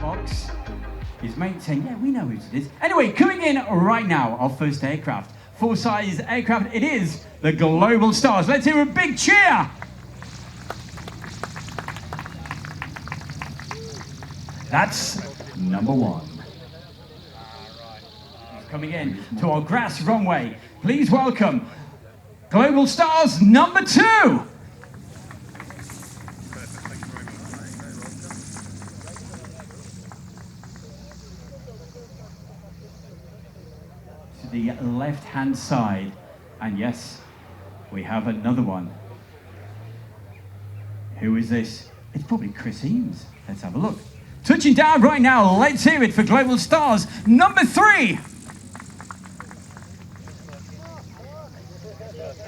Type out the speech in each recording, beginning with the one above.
box. His mate saying, yeah, we know who it is. Anyway, coming in right now, our first aircraft. Full-size aircraft, it is the Global Stars. Let's hear a big cheer. That's number one. Coming in to our grass runway. Please welcome Global Stars number 2. To the left-hand side. And yes, we have another one. Who is this? It's probably Chris Eames. Let's have a look. Touching down right now, let's hear it for Global Stars number 3.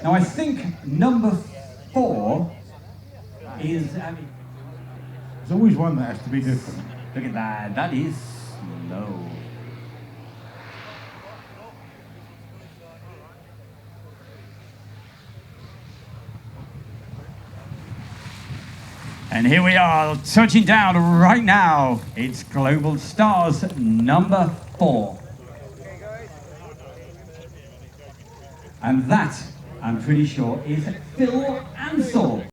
Now I think number 4 is, There's always one that has to be different. look at that, that is slow. And here we are, touching down right now. It's Global Stars number 4. And that, I'm pretty sure, is Phil Ansell.